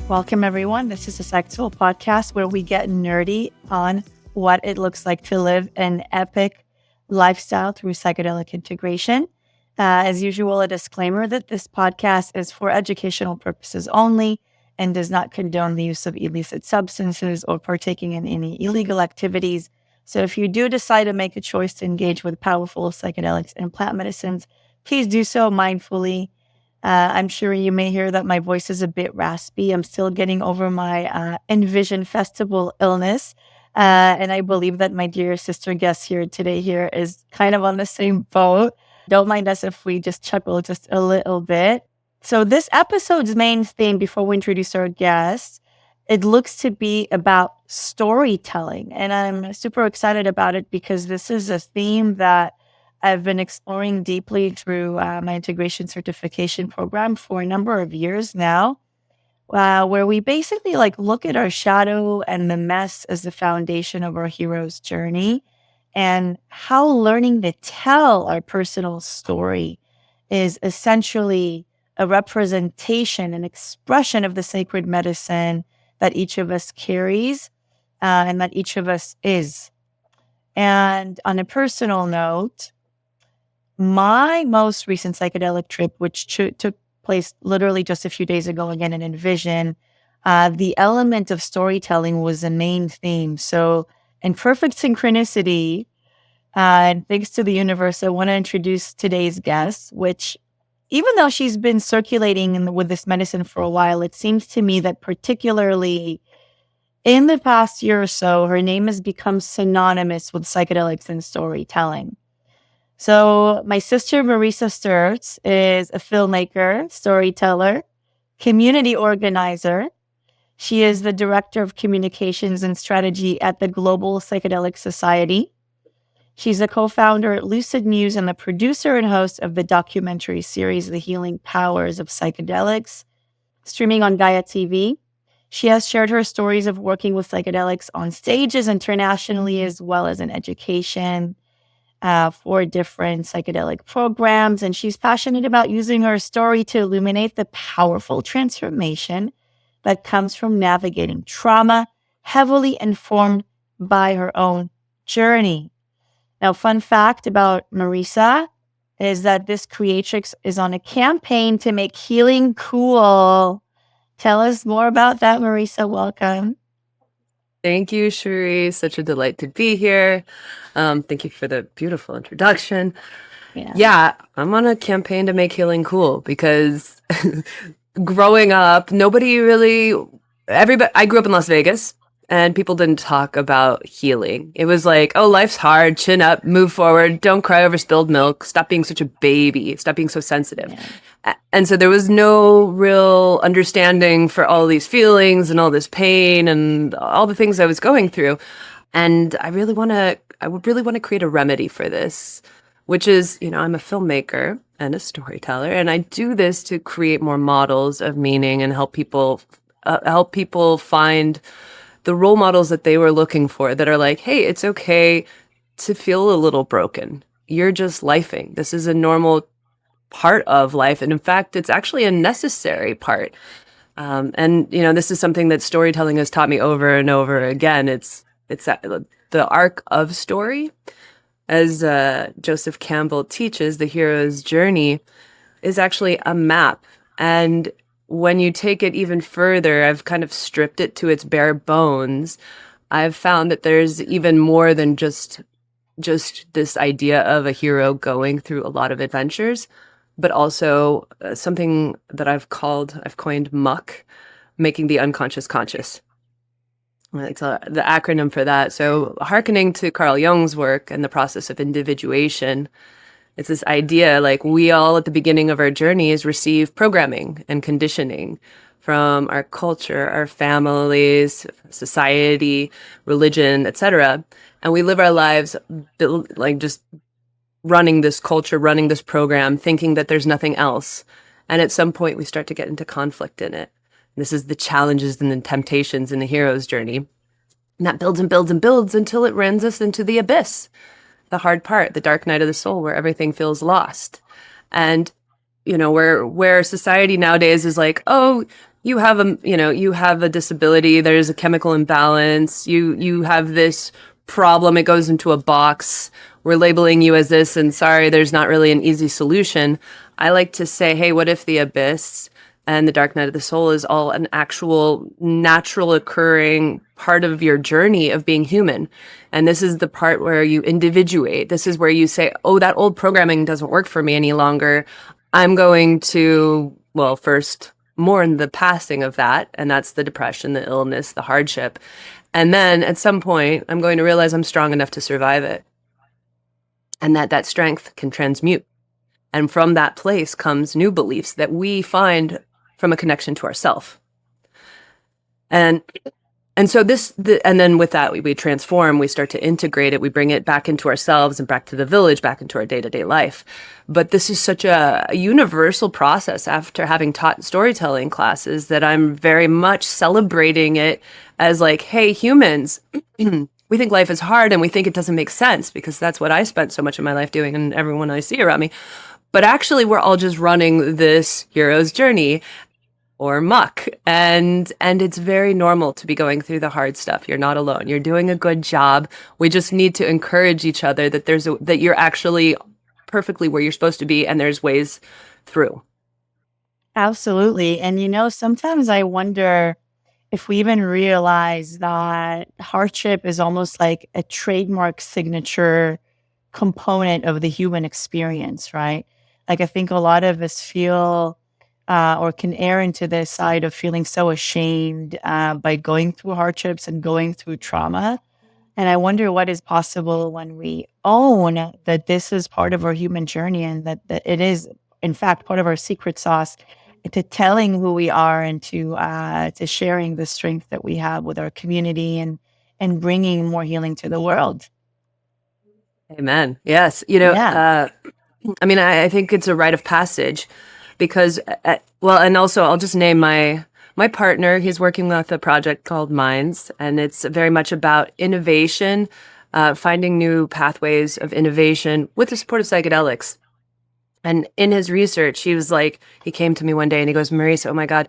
Welcome, everyone. This is the Psych Soul podcast where we get nerdy on what it looks like to live an epic lifestyle through psychedelic integration. As usual, a disclaimer that this podcast is for educational purposes only and does not condone the use of illicit substances or partaking in any illegal activities. So if you do decide to make a choice to engage with powerful psychedelics and plant medicines, please do so mindfully. I'm sure you may hear that my voice is a bit raspy. I'm still getting over my Envision Festival illness. And I believe that my dear sister guest here today is kind of on the same boat. Don't mind us if we just chuckle just a little bit. So this episode's main theme, before we introduce our guest, it looks to be about storytelling. And I'm super excited about it because this is a theme that I've been exploring deeply through my integration certification program for a number of years now, where we basically look at our shadow and the mess as the foundation of our hero's journey, and how learning to tell our personal story is essentially a representation, an expression of the sacred medicine that each of us carries and that each of us is. And on a personal note, my most recent psychedelic trip, which took place literally just a few days ago, again in Envision, the element of storytelling was the main theme. So in perfect synchronicity, and thanks to the universe, I want to introduce today's guest, which even though she's been circulating with this medicine for a while, it seems to me that particularly in the past year or so, her name has become synonymous with psychedelics and storytelling. So my sister, Mareesa Stertz, is a filmmaker, storyteller, community organizer. She is the director of communications and strategy at the Global Psychedelic Society. She's a co-founder at Lucid Muse and the producer and host of the documentary series, The Healing Powers of Psychedelics, streaming on Gaia TV. She has shared her stories of working with psychedelics on stages internationally, as well as in education, for different psychedelic programs. And she's passionate about using her story to illuminate the powerful transformation that comes from navigating trauma, heavily informed by her own journey. Now, fun fact about Mareesa is that this creatrix is on a campaign to make healing cool. Tell us more about that, Mareesa. Welcome. Thank you, Shiri. Such a delight to be here. Thank you for the beautiful introduction. Yeah, I'm on a campaign to make healing cool because growing up, I grew up in Las Vegas and people didn't talk about healing. It was like, oh, life's hard, chin up, move forward, don't cry over spilled milk, stop being such a baby, stop being so sensitive. Yeah. And so there was no real understanding for all these feelings and all this pain and all the things I was going through. And I would really want to create a remedy for this, which is, I'm a filmmaker and a storyteller, and I do this to create more models of meaning and help people find the role models that they were looking for, that are like, hey, it's okay to feel a little broken. You're just lifing. This is a normal part of life. And in fact, it's actually a necessary part. And this is something that storytelling has taught me over and over again. It's the arc of story. As Joseph Campbell teaches, the hero's journey is actually a map. And when you take it even further, I've kind of stripped it to its bare bones. I've found that there's even more than just this idea of a hero going through a lot of adventures, but also something that I've coined muck, making the unconscious conscious. It's the acronym for that. So hearkening to Carl Jung's work and the process of individuation, it's this idea like we all at the beginning of our journeys receive programming and conditioning from our culture, our families, society, religion, etc. And we live our lives just running this culture, running this program, thinking that there's nothing else. And at some point we start to get into conflict in it. This is the challenges and the temptations in the hero's journey. And that builds and builds and builds until it runs us into the abyss, the hard part, the dark night of the soul, where everything feels lost. And, where society nowadays is like, oh, you have you have a disability, there's a chemical imbalance, you have this problem, it goes into a box, we're labeling you as this, and sorry, there's not really an easy solution. I like to say, hey, what if the abyss and the dark night of the soul is all an actual natural occurring part of your journey of being human? And this is the part where you individuate. This is where you say, oh, that old programming doesn't work for me any longer. I'm going to, well, first mourn the passing of that. And that's the depression, the illness, the hardship. And then at some point, I'm going to realize I'm strong enough to survive it. And that strength can transmute. And from that place comes new beliefs that we find from a connection to ourself. And so and then with that, we transform, we start to integrate it, we bring it back into ourselves and back to the village, back into our day-to-day life. But this is such a universal process after having taught storytelling classes that I'm very much celebrating it as like, hey, humans, we think life is hard and we think it doesn't make sense because that's what I spent so much of my life doing and everyone I see around me. But actually, we're all just running this hero's journey or muck. And it's very normal to be going through the hard stuff. You're not alone. You're doing a good job. We just need to encourage each other that that you're actually perfectly where you're supposed to be and there's ways through. Absolutely. And sometimes I wonder if we even realize that hardship is almost like a trademark signature component of the human experience, right? Like I think a lot of us feel or can err into this side of feeling so ashamed by going through hardships and going through trauma. And I wonder what is possible when we own that this is part of our human journey and that it is, in fact, part of our secret sauce to telling who we are and to sharing the strength that we have with our community and bringing more healing to the world. Amen. Yes. I mean, I think it's a rite of passage because, and also I'll just name my partner. He's working with a project called Minds, and it's very much about innovation, finding new pathways of innovation with the support of psychedelics. And in his research, he came to me one day and he goes, Mareesa, oh my God,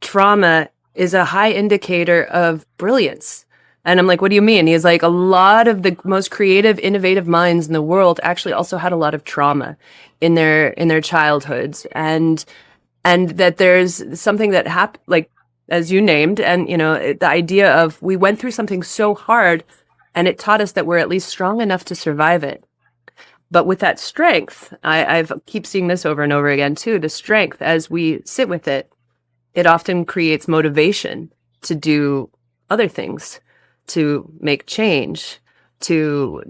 trauma is a high indicator of brilliance. And I'm like, what do you mean? He's like, a lot of the most creative, innovative minds in the world actually also had a lot of trauma in their childhoods. And that there's something that happened, like, as you named, and, the idea of we went through something so hard and it taught us that we're at least strong enough to survive it. But with that strength, I've keep seeing this over and over again too, the strength as we sit with it, it often creates motivation to do other things, to make change, to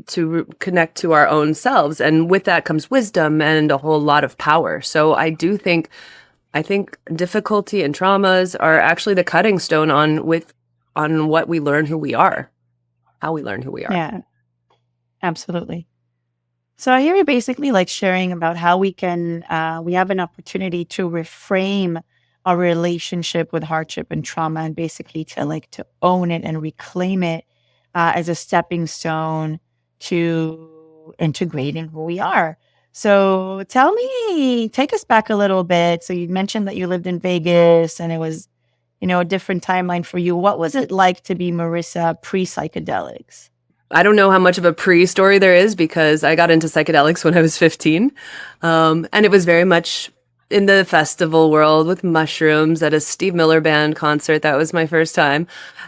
connect to our own selves. And with that comes wisdom and a whole lot of power. So I think difficulty and traumas are actually the cutting stone on what we learn who we are, how we learn who we are. Yeah, absolutely. So I hear you basically like sharing about how we have an opportunity to reframe our relationship with hardship and trauma and basically to own it and reclaim it as a stepping stone to integrating who we are. So take us back a little bit. So you mentioned that you lived in Vegas and it was, a different timeline for you. What was it like to be Mareesa pre-psychedelics? I don't know how much of a pre-story there is because I got into psychedelics when I was 15. And it was very much in the festival world with mushrooms at a Steve Miller Band concert. That was my first time.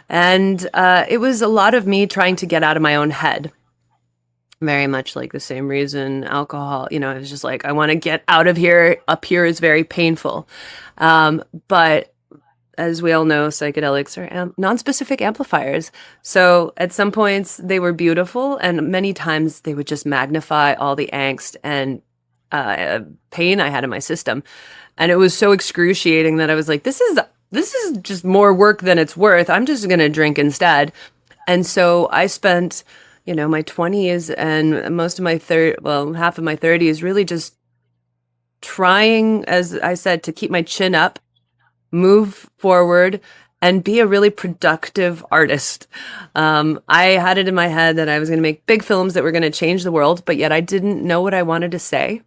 And it was a lot of me trying to get out of my own head. Very much like the same reason alcohol, it was just like, I want to get out of here. Up here is very painful. But as we all know, psychedelics are non-specific amplifiers. So at some points they were beautiful, and many times they would just magnify all the angst and pain I had in my system. And it was so excruciating that I was like, this is just more work than it's worth. I'm just going to drink instead. And so I spent, my 20s and most of my half of my 30s really just trying, as I said, to keep my chin up, move forward, and be a really productive artist. I had it in my head that I was going to make big films that were going to change the world, but yet I didn't know what I wanted to say.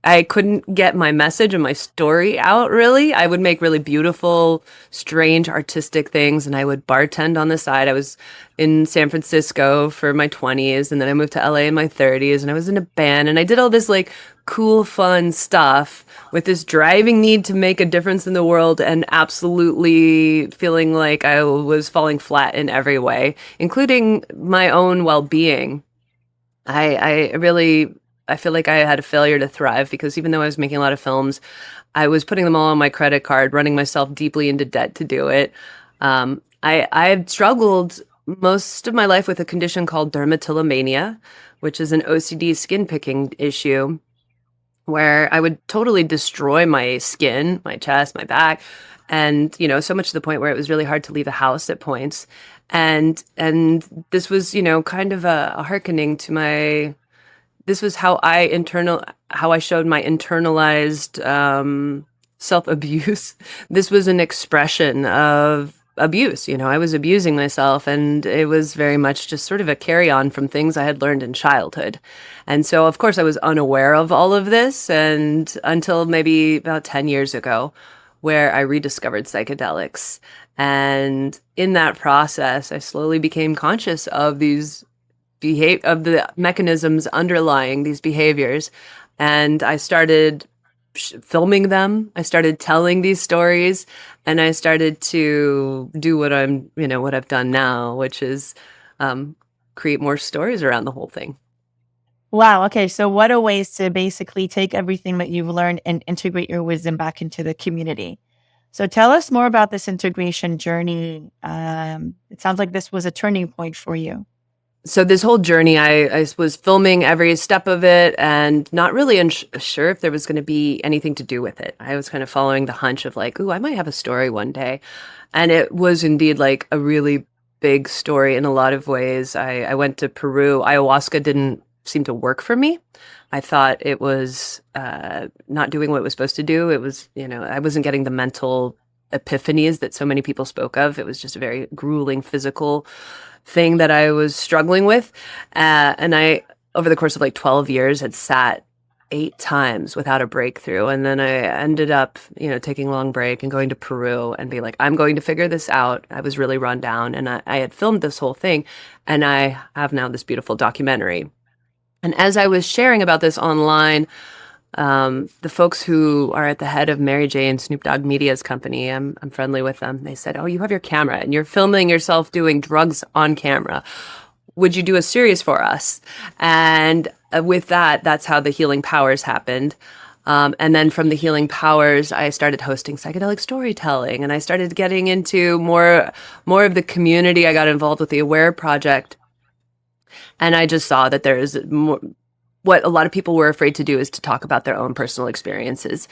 I couldn't get my message and my story out really. I would make really beautiful, strange, artistic things, and I would bartend on the side. I was in San Francisco for my 20s, and then I moved to LA in my 30s, and I was in a band, and I did all this like cool, fun stuff with this driving need to make a difference in the world, and absolutely feeling like I was falling flat in every way, including my own well-being. I really I feel like I had a failure to thrive because even though I was making a lot of films, I was putting them all on my credit card, running myself deeply into debt to do it. I've struggled most of my life with a condition called dermatillomania, which is an OCD skin picking issue where I would totally destroy my skin, my chest, my back, and so much to the point where it was really hard to leave the house at points. And this was, kind of a hearkening to my this was how I showed my internalized self abuse. This was an expression of abuse. I was abusing myself, and it was very much just sort of a carry on from things I had learned in childhood. And so, of course, I was unaware of all of this, and until maybe about 10 years ago, where I rediscovered psychedelics. And in that process, I slowly became conscious of of the mechanisms underlying these behaviors. And I started filming them. I started telling these stories, and I started to do what I've done now, which is create more stories around the whole thing. Wow. Okay. So, what are ways to basically take everything that you've learned and integrate your wisdom back into the community? So, tell us more about this integration journey. It sounds like this was a turning point for you. So this whole journey, I was filming every step of it and not really sure if there was going to be anything to do with it. I was kind of following the hunch of like, ooh, I might have a story one day. And it was indeed like a really big story in a lot of ways. I went to Peru. Ayahuasca didn't seem to work for me. I thought it was not doing what it was supposed to do. It was, I wasn't getting the mental epiphanies that so many people spoke of. It was just a very grueling physical thing that I was struggling with. And I, over the course of like 12 years, had sat 8 times without a breakthrough. And then I ended up, taking a long break and going to Peru and be like, I'm going to figure this out. I was really run down, and I had filmed this whole thing, and I have now this beautiful documentary. And as I was sharing about this online, the folks who are at the head of Mary J and Snoop Dogg Media's company, I'm friendly with them. They said, "Oh, you have your camera and you're filming yourself doing drugs on camera. Would you do a series for us?" And with that, that's how the Healing Powers happened. And then from the Healing Powers, I started hosting psychedelic storytelling, and I started getting into more of the community. I got involved with the Aware Project, and I just saw that there's more. What a lot of people were afraid to do is to talk about their own personal experiences.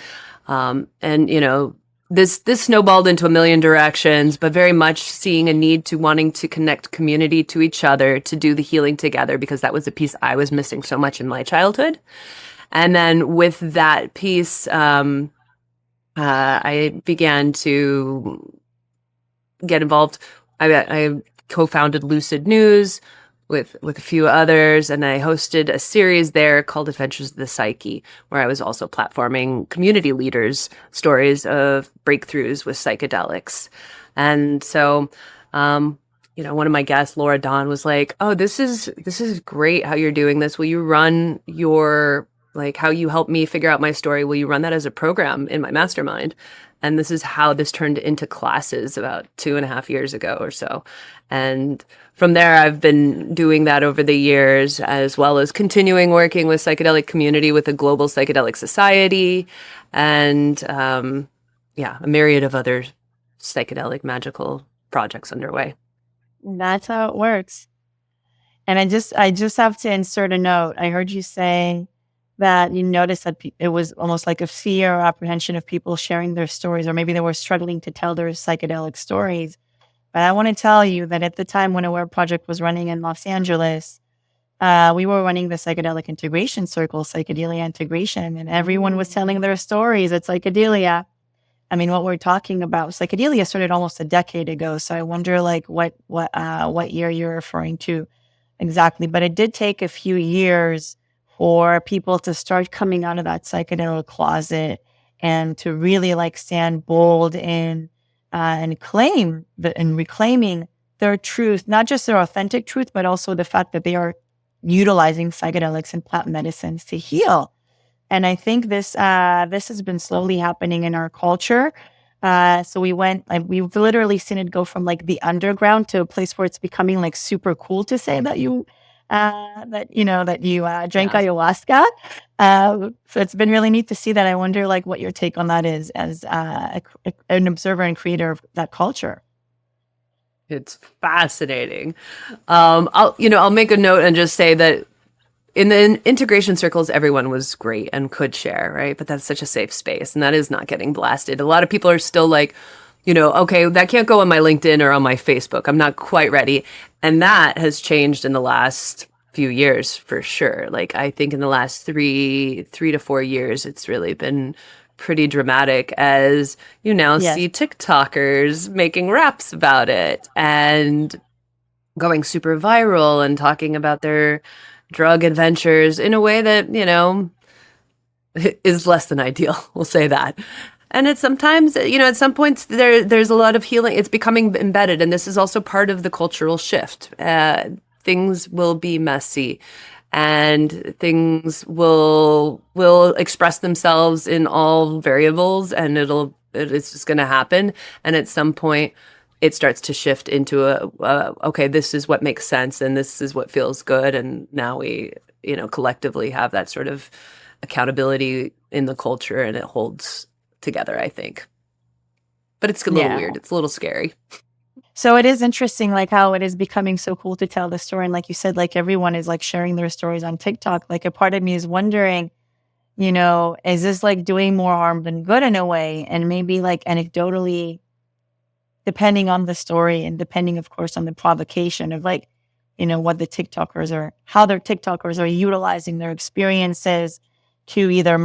This snowballed into a million directions, but very much seeing a need to wanting to connect community to each other, to do the healing together, because that was the piece I was missing so much in my childhood. And then with that piece, I began to get involved. I co-founded Lucid News with a few others, and I hosted a series there called Adventures of the Psyche, where I was also platforming community leaders' stories of breakthroughs with psychedelics. And so, one of my guests, Laura Dawn, was like, "Oh, this is great how you're doing this. Will you run your, like, how you helped me figure out my story? Will you run that as a program in my mastermind?" And this is how this turned into classes about 2.5 years ago or so. And from there, I've been doing that over the years, as well as continuing working with psychedelic community with the Global Psychedelic Society, and a myriad of other psychedelic magical projects underway. That's how it works. And I just have to insert a note. I heard you saying that you noticed that it was almost like a fear or apprehension of people sharing their stories, or maybe they were struggling to tell their psychedelic stories. But I want to tell you that at the time when Aware Project was running in Los Angeles, we were running the psychedelic integration circle, psychedelia integration, and everyone was telling their stories at psychedelia. I mean, what we're talking about, psychedelia started almost a decade ago. So I wonder, like, what year you're referring to exactly. But it did take a few years for people to start coming out of that psychedelic closet and to really like stand bold in and reclaiming their truth, not just their authentic truth, but also the fact that they are utilizing psychedelics and plant medicines to heal. And I think this has been slowly happening in our culture. So we've literally seen it go from like the underground to a place where it's becoming like super cool to say that you drank ayahuasca. So it's been really neat to see that. I wonder like what your take on that is as an observer and creator of that culture. It's fascinating. I'll make a note and just say that in the integration circles, everyone was great and could share, right? But that's such a safe space, and that is not getting blasted. A lot of people are still like, okay, that can't go on my LinkedIn or on my Facebook. I'm not quite ready. And that has changed in the last few years for sure. Like I think in the last three to 4 years, it's really been pretty dramatic as you now see TikTokers making raps about it and going super viral and talking about their drug adventures in a way that, is less than ideal. We'll say that. And it's sometimes, at some points there's a lot of healing. It's becoming embedded. And this is also part of the cultural shift. Things will be messy and things will express themselves in all variables, and it's just going to happen. And at some point it starts to shift into okay, this is what makes sense and this is what feels good. And now we, collectively have that sort of accountability in the culture, and it holds together, I think. But it's a little weird. It's a little scary. So it is interesting, like how it is becoming so cool to tell the story. And like you said, like everyone is like sharing their stories on TikTok. Like a part of me is wondering, is this like doing more harm than good in a way? And maybe like anecdotally, depending on the story and depending, of course, on the provocation of like, what the TikTokers are, how their TikTokers are utilizing their experiences to either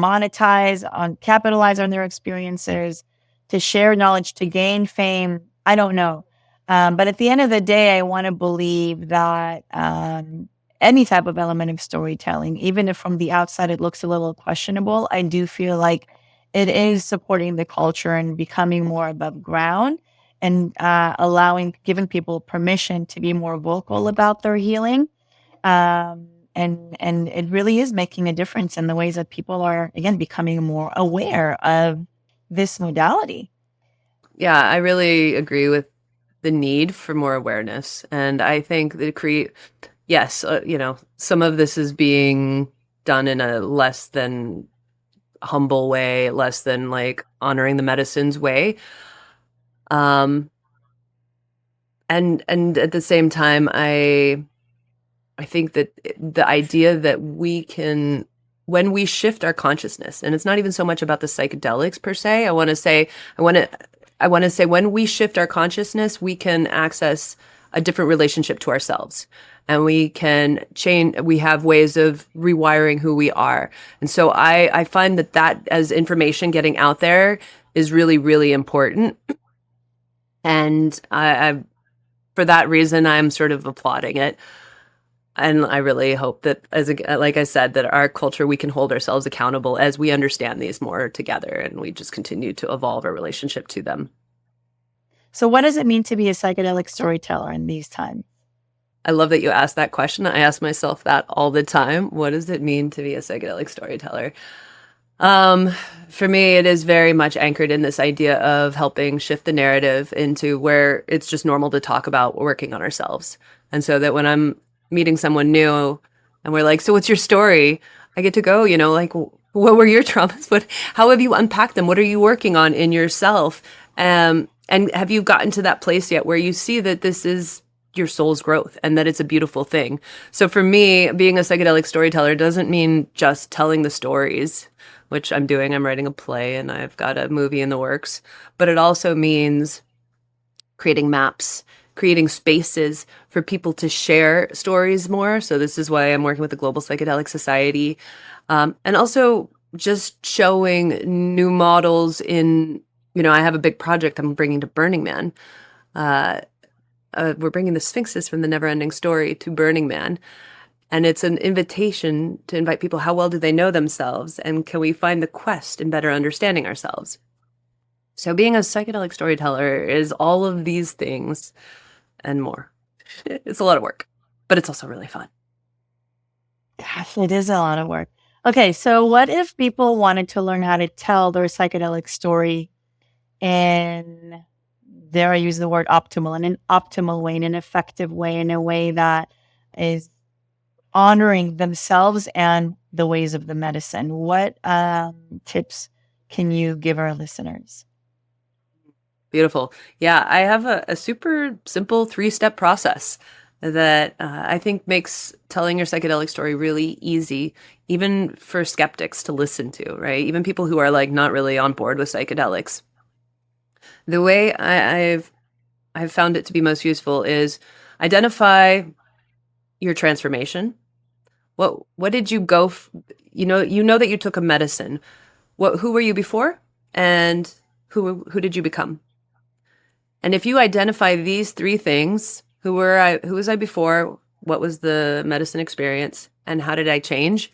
capitalize on their experiences, to share knowledge, to gain fame. I don't know. But at the end of the day, I want to believe that any type of element of storytelling, even if from the outside it looks a little questionable, I do feel like it is supporting the culture and becoming more above ground and giving people permission to be more vocal about their healing. And it really is making a difference in the ways that people are, again, becoming more aware of this modality. Yeah, I really agree with the need for more awareness. And I think that some of this is being done in a less than humble way, less than like honoring the medicines way. And at the same time, I think that the idea that we can, when we shift our consciousness, and it's not even so much about the psychedelics per se. I want to say when we shift our consciousness, we can access a different relationship to ourselves, and we can change. We have ways of rewiring who we are. And so I find that as information getting out there is really, really important. And I for that reason, I'm sort of applauding it. And I really hope that, like I said, that our culture, we can hold ourselves accountable as we understand these more together, and we just continue to evolve our relationship to them. So what does it mean to be a psychedelic storyteller in these times? I love that you asked that question. I ask myself that all the time. What does it mean to be a psychedelic storyteller? For me, it is very much anchored in this idea of helping shift the narrative into where it's just normal to talk about working on ourselves. And so that when I'm meeting someone new and we're like, so what's your story? I get to go, like, what were your traumas? How have you unpacked them? What are you working on in yourself? And have you gotten to that place yet where you see that this is your soul's growth and that it's a beautiful thing? So for me, being a psychedelic storyteller doesn't mean just telling the stories, which I'm doing. I'm writing a play and I've got a movie in the works, but it also means creating maps, creating spaces for people to share stories more. So this is why I'm working with the Global Psychedelic Society. And also just showing new models in, I have a big project I'm bringing to Burning Man. We're bringing the Sphinxes from the Neverending Story to Burning Man. And it's an invitation to invite people, how well do they know themselves? And can we find the quest in better understanding ourselves? So being a psychedelic storyteller is all of these things and more. It's a lot of work, but it's also really fun. Gosh, it is a lot of work. Okay, so what if people wanted to learn how to tell their psychedelic story in, dare I use the word optimal, in an optimal way, in an effective way, in a way that is honoring themselves and the ways of the medicine? What tips can you give our listeners? Beautiful. Yeah, I have a super simple 3-step process that I think makes telling your psychedelic story really easy, even for skeptics to listen to, right? Even people who are like not really on board with psychedelics. The way I've found it to be most useful is identify your transformation. What did you go you know that you took a medicine. Who were you before, and who did you become? And if you identify these 3 things, who was I before, what was the medicine experience, and how did I change?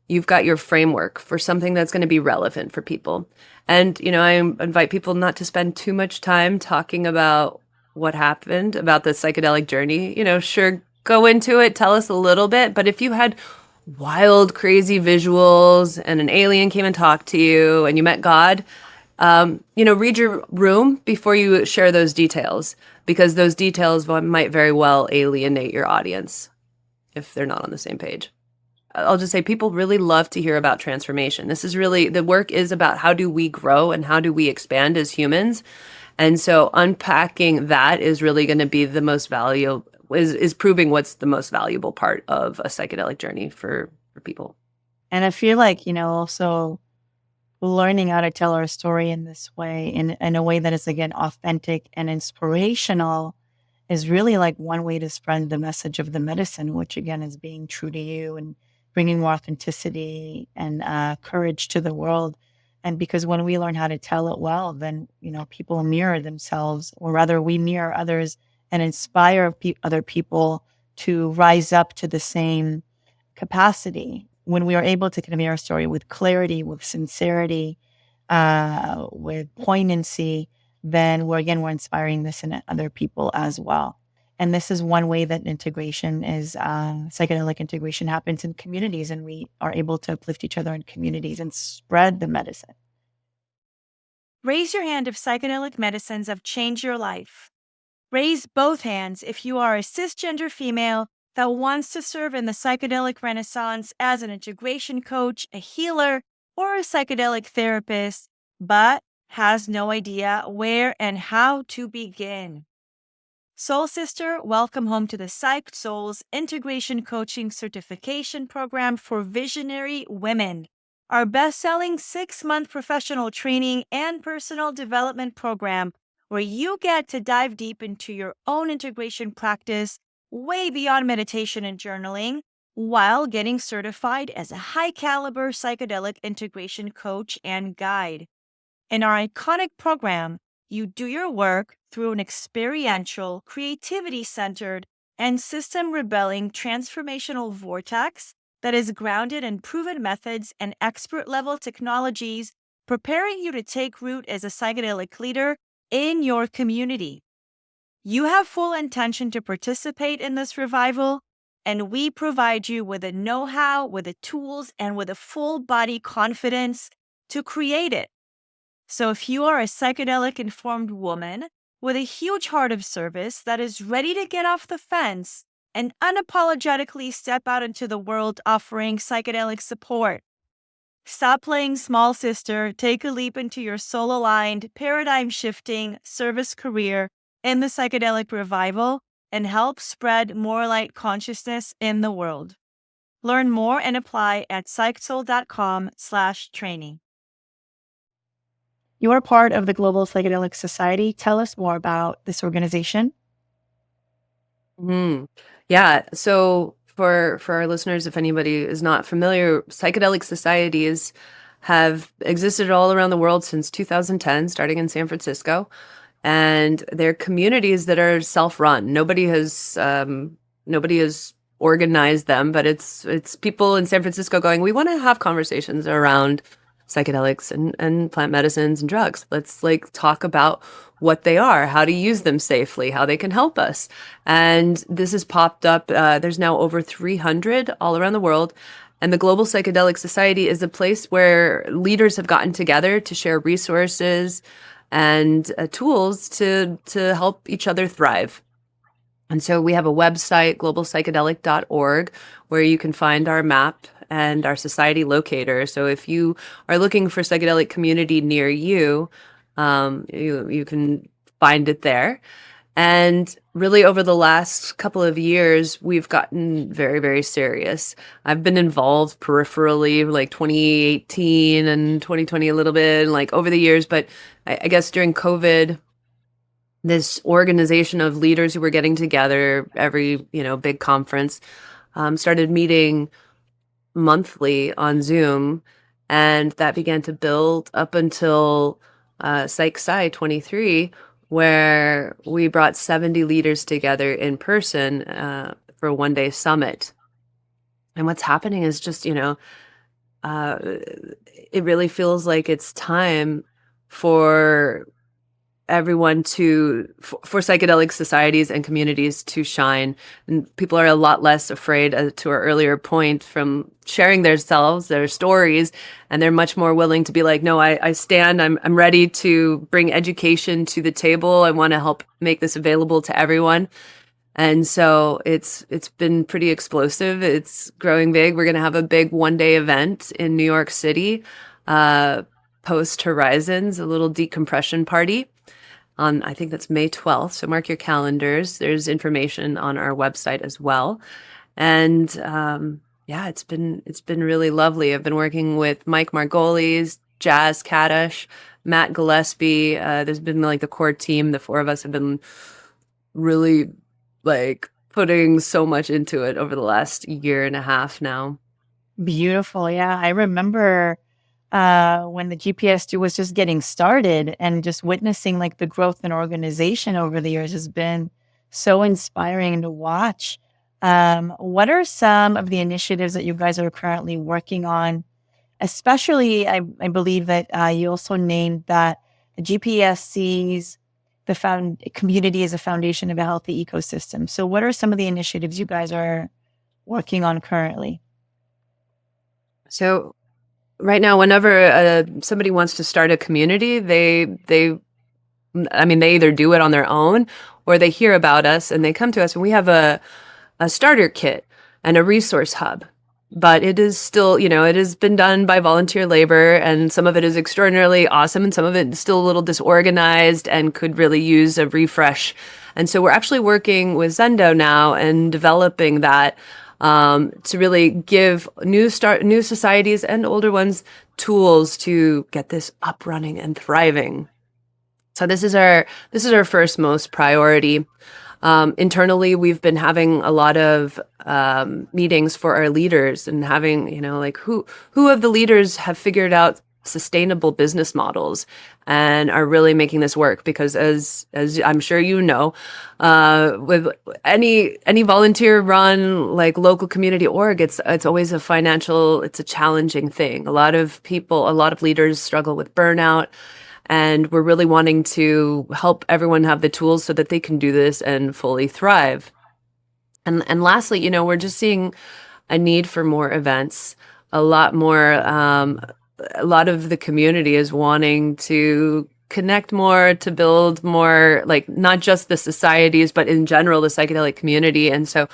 You've got your framework for something that's going to be relevant for people. And, I invite people not to spend too much time talking about what happened, about the psychedelic journey. Sure, go into it, tell us a little bit. But if you had wild, crazy visuals and an alien came and talked to you and you met God, read your room before you share those details, because those details might very well alienate your audience if they're not on the same page. I'll just say people really love to hear about transformation. This is really, the work is about how do we grow and how do we expand as humans. And so unpacking that is really going to be the most valuable, is proving what's the most valuable part of a psychedelic journey for people. And I feel like, also learning how to tell our story in this way, in a way that is, again, authentic and inspirational, is really like one way to spread the message of the medicine, which again is being true to you and bringing more authenticity and courage to the world. And because when we learn how to tell it well, then, people mirror themselves, or rather we mirror others and inspire other people to rise up to the same capacity. When we are able to convey our story with clarity, with sincerity, with poignancy, then we're inspiring this in other people as well. And this is one way that integration is, psychedelic integration happens in communities, and we are able to uplift each other in communities and spread the medicine. Raise your hand if psychedelic medicines have changed your life. Raise both hands if you are a cisgender female that wants to serve in the psychedelic renaissance as an integration coach, a healer, or a psychedelic therapist, but has no idea where and how to begin. Soul Sister, welcome home to the Psyched Souls Integration Coaching Certification Program for Visionary Women, our best-selling 6-month professional training and personal development program where you get to dive deep into your own integration practice way beyond meditation and journaling, while getting certified as a high-caliber psychedelic integration coach and guide. In our iconic program, you do your work through an experiential, creativity-centered, and system-rebelling transformational vortex that is grounded in proven methods and expert-level technologies, preparing you to take root as a psychedelic leader in your community. You have full intention to participate in this revival, and we provide you with the know-how, with the tools, and with a full-body confidence to create it. So if you are a psychedelic-informed woman with a huge heart of service that is ready to get off the fence and unapologetically step out into the world offering psychedelic support, stop playing small sister, take a leap into your soul-aligned, paradigm-shifting service career in the psychedelic revival, and help spread more light consciousness in the world. Learn more and apply at psychedsoul.com/training. You are part of the Global Psychedelic Society. Tell us more about this organization. Yeah. So for our listeners, if anybody is not familiar, psychedelic societies have existed all around the world since 2010, starting in San Francisco. And they're communities that are self-run. Nobody has organize them, but it's people in San Francisco going, we want to have conversations around psychedelics and plant medicines and drugs. Let's like talk about what they are, how to use them safely, how they can help us. And this has popped up. There's now over 300 all around the world. And the Global Psychedelic Society is a place where leaders have gotten together to share resources and tools to help each other thrive. And so we have a website, globalpsychedelic.org, where you can find our map and our society locator. So if you are looking for psychedelic community near you, you can find it there. And really over the last couple of years, we've gotten very, very serious. I've been involved peripherally, like 2018 and 2020 a little bit, and like over the years. But I guess during COVID, this organization of leaders who were getting together every, big conference, started meeting monthly on Zoom, and that began to build up until Psych Sci 23, where we brought 70 leaders together in person for a one-day summit. And what's happening is just, it really feels like it's time for everyone for psychedelic societies and communities to shine. And people are a lot less afraid, to our earlier point, from sharing their stories, and they're much more willing to be like, no, I stand, I'm ready to bring education to the table. I want to help make this available to everyone. And so it's been pretty explosive. It's growing big. We're going to have a big one-day event in New York City, post Horizons, a little decompression party on, I think that's May 12th. So mark your calendars. There's information on our website as well. And it's been really lovely. I've been working with Mike Margolis, Jazz Kadish, Matt Gillespie. There's been like the core team. The four of us have been really like putting so much into it over the last year and a half now. Beautiful. Yeah. I remember when the GPS2 was just getting started, and just witnessing like the growth in organization over the years has been so inspiring to watch. What are some of the initiatives that you guys are currently working on? Especially, I believe that you also named that the GPS sees the community as a foundation of a healthy ecosystem. So what are some of the initiatives you guys are working on currently? So right now, whenever somebody wants to start a community, they either do it on their own, or they hear about us and they come to us, and we have a starter kit and a resource hub. But it is still, it has been done by volunteer labor, and some of it is extraordinarily awesome, and some of it is still a little disorganized and could really use a refresh. And so we're actually working with Zendo now and developing that to really give new societies and older ones tools to get this up, running, and thriving. So this is our first most priority. Internally, we've been having a lot of meetings for our leaders, and having, like who of the leaders have figured out sustainable business models and are really making this work. Because as I'm sure with any volunteer run like local community org, it's always it's a challenging thing. A lot of leaders struggle with burnout. And we're really wanting to help everyone have the tools so that they can do this and fully thrive. And lastly, we're just seeing a need for more events. A lot of the community is wanting to connect more, to build more, like not just the societies, but in general, the psychedelic community. And so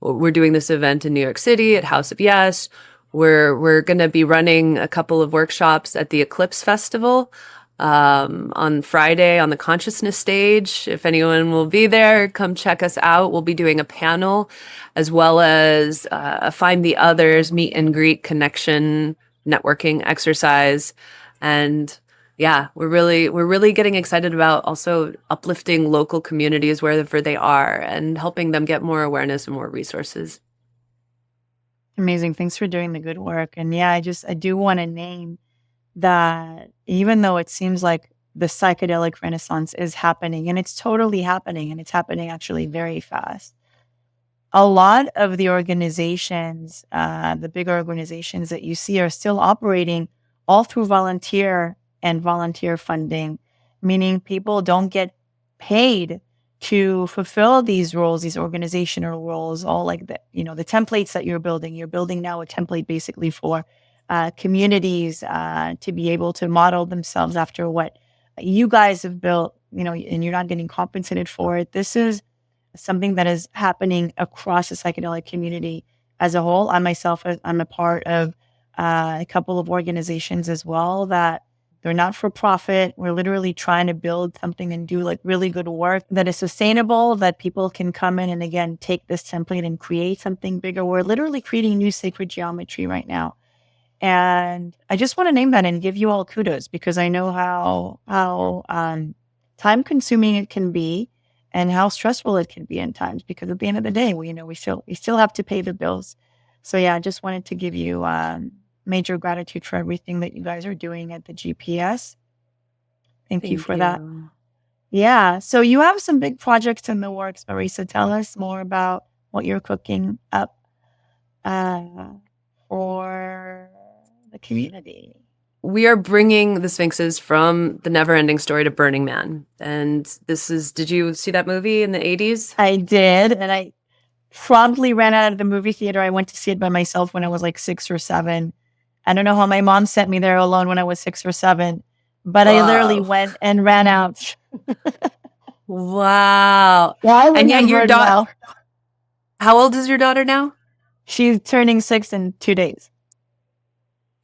we're doing this event in New York City at House of Yes. We're going to be running a couple of workshops at the Eclipse Festival on Friday on the Consciousness stage. If anyone will be there, come check us out. We'll be doing a panel, as well as a Find the Others meet and greet connection networking exercise. And yeah, we're really getting excited about also uplifting local communities wherever they are and helping them get more awareness and more resources. Amazing. Thanks for doing the good work. And yeah, I do want to name that even though it seems like the psychedelic renaissance is happening, and it's totally happening, and it's happening actually very fast, a lot of the organizations, the bigger organizations that you see, are still operating all through volunteer and volunteer funding, meaning people don't get paid to fulfill these roles, these organizational roles, all like the templates that you're building. You're building now a template basically for communities to be able to model themselves after what you guys have built, and you're not getting compensated for it. This is something that is happening across the psychedelic community as a whole. I myself, I'm a part of a couple of organizations as well that they're not for profit. We're literally trying to build something and do like really good work that is sustainable, that people can come in and again, take this template and create something bigger. We're literally creating new sacred geometry right now. And I just want to name that and give you all kudos, because I know how time consuming it can be and how stressful it can be in times, because at the end of the day, we still have to pay the bills. So yeah, I just wanted to give you major gratitude for everything that you guys are doing at the GPS. Thank you for that. Yeah. So you have some big projects in the works, Mareesa. Tell us more about what you're cooking up for the community. We are bringing the Sphinxes from The Never-Ending Story to Burning Man. And did you see that movie in the 80s? I did. And I promptly ran out of the movie theater. I went to see it by myself when I was like 6 or 7. I don't know how my mom sent me there alone when I was 6 or 7, but I literally went and ran out. Wow. Yeah, and yet your daughter. How old is your daughter now? She's turning 6 in 2 days.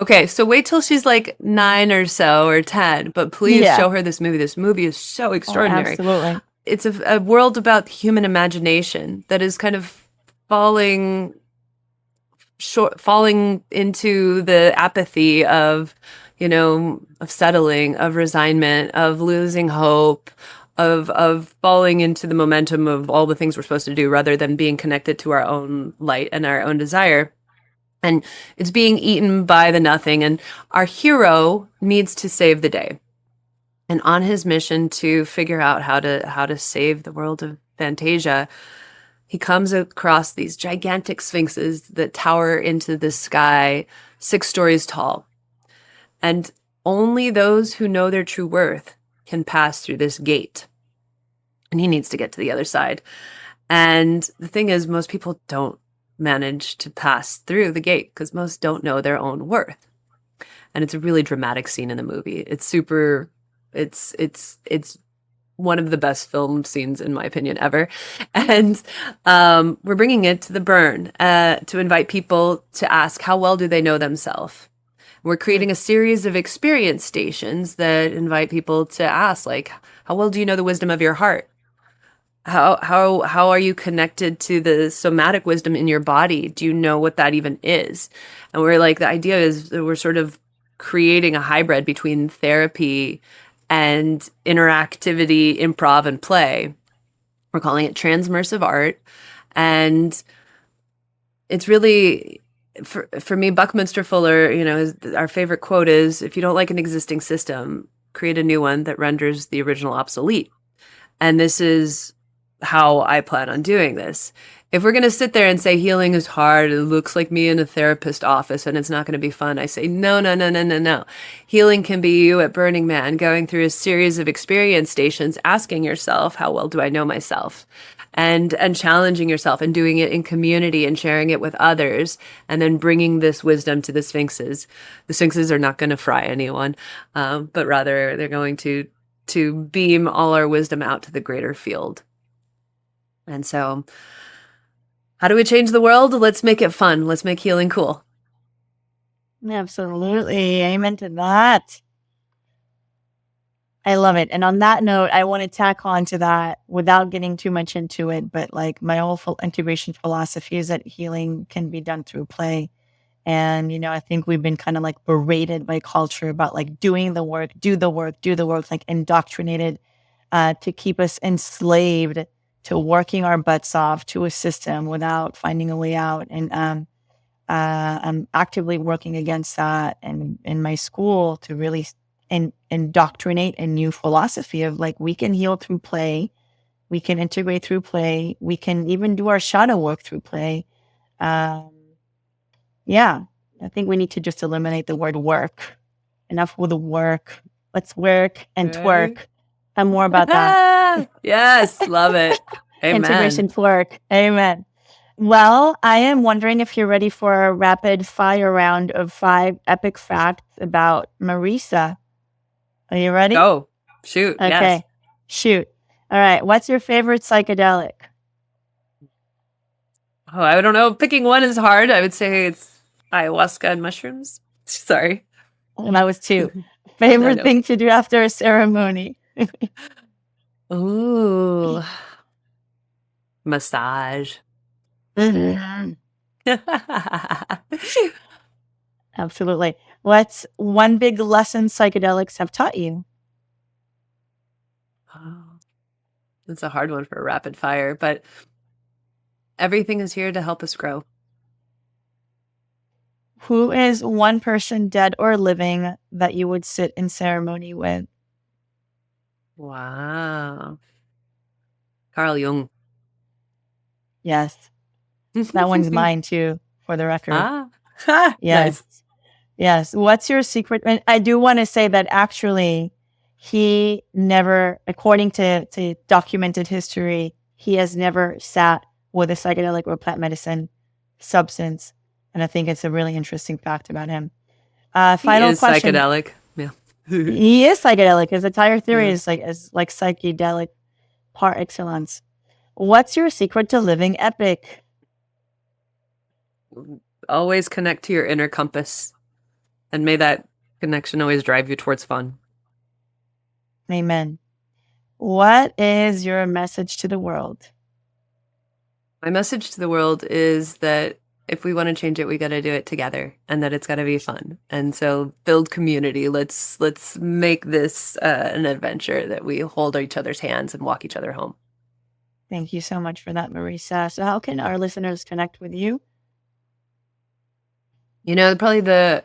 Okay, so wait till she's like 9 or so, or 10, but please show her this movie. This movie is so extraordinary. Absolutely. It's a world about human imagination that is kind of falling into the apathy of settling, of resignment, of losing hope, of falling into the momentum of all the things we're supposed to do rather than being connected to our own light and our own desire. And it's being eaten by the nothing. And our hero needs to save the day. And on his mission to figure out how to save the world of Fantasia, he comes across these gigantic sphinxes that tower into the sky, 6 stories tall. And only those who know their true worth can pass through this gate. And he needs to get to the other side. And the thing is, most people don't manage to pass through the gate because most don't know their own worth. And it's a really dramatic scene in the movie. It's one of the best film scenes, in my opinion, ever. And we're bringing it to the burn to invite people to ask, how well do they know themselves? We're creating a series of experience stations that invite people to ask, like, how well do you know the wisdom of your heart? How are you connected to the somatic wisdom in your body? Do you know what that even is? And we're like, the idea is that we're sort of creating a hybrid between therapy and interactivity, improv, and play. We're calling it transmersive art. And it's really, for me, Buckminster Fuller, our favorite quote is, if you don't like an existing system, create a new one that renders the original obsolete. And this is how I plan on doing this. If we're going to sit there and say healing is hard, it looks like me in a therapist office and it's not going to be fun, I say, no. Healing can be you at Burning Man, going through a series of experience stations, asking yourself, how well do I know myself? And challenging yourself and doing it in community and sharing it with others, and then bringing this wisdom to the Sphinxes. The Sphinxes are not going to fry anyone, but rather they're going to beam all our wisdom out to the greater field. And so, how do we change the world? Let's make it fun. Let's make healing cool. Absolutely. Amen to that. I love it. And on that note, I want to tack on to that without getting too much into it. But like my whole integration philosophy is that healing can be done through play. And, I think we've been kind of like berated by culture about like doing the work, do the work, like indoctrinated to keep us enslaved to working our butts off to a system without finding a way out. And I'm actively working against that and in my school to really indoctrinate a new philosophy of like, we can heal through play. We can integrate through play. We can even do our shadow work through play. Yeah, I think we need to just eliminate the word work. Enough with the work. Let's work and twerk. And more about that. Yes, love it. Amen. Integration twerk. Amen. Well, I am wondering if you're ready for a rapid fire round of 5 epic facts about Mareesa. Are you ready? Go. Shoot. Okay. Yes. Shoot. All right. What's your favorite psychedelic? Oh, I don't know. Picking one is hard. I would say it's ayahuasca and mushrooms. Sorry. And that was 2. Favorite thing to do after a ceremony? Ooh. Massage. Absolutely. What's one big lesson psychedelics have taught you? Oh, that's a hard one for a rapid fire, but everything is here to help us grow. Who is one person, dead or living, that you would sit in ceremony with? Wow. Carl Jung. Yes. That one's mine too, for the record. Yes. Nice. Yes. What's your secret? And I do want to say that actually he never, according to documented history, he has never sat with a psychedelic or plant medicine substance. And I think it's a really interesting fact about him. Final question. Psychedelic. Yeah. He is psychedelic. His entire theory is like psychedelic par excellence. What's your secret to living epic? Always connect to your inner compass. And may that connection always drive you towards fun. Amen. What is your message to the world? My message to the world is that if we want to change it, we got to do it together, and that it's got to be fun. And so build community. Let's make this an adventure that we hold each other's hands and walk each other home. Thank you so much for that, Mareesa. So how can our listeners connect with you? You know, probably the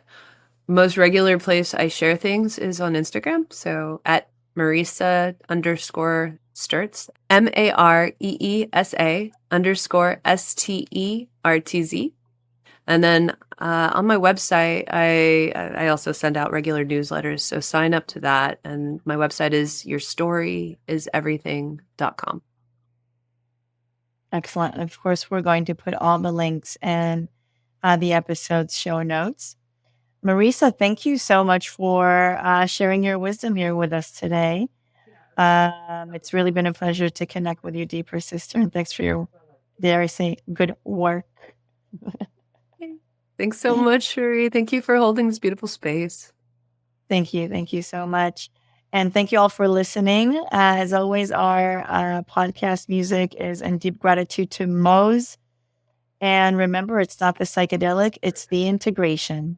most regular place I share things is on Instagram. So at Mareesa _Stertz, MAREESA _STERTZ. And then on my website, I also send out regular newsletters. So sign up to that. And my website is yourstoryiseverything.com. Excellent. Of course, we're going to put all the links in the episode's show notes. Mareesa, thank you so much for sharing your wisdom here with us today. It's really been a pleasure to connect with you, deeper sister, and thanks for your, dare I say, good work. Thanks so much, Shiri. Thank you for holding this beautiful space. Thank you. Thank you so much. And thank you all for listening. As always, our podcast music is in deep gratitude to Mose. And remember, it's not the psychedelic, it's the integration.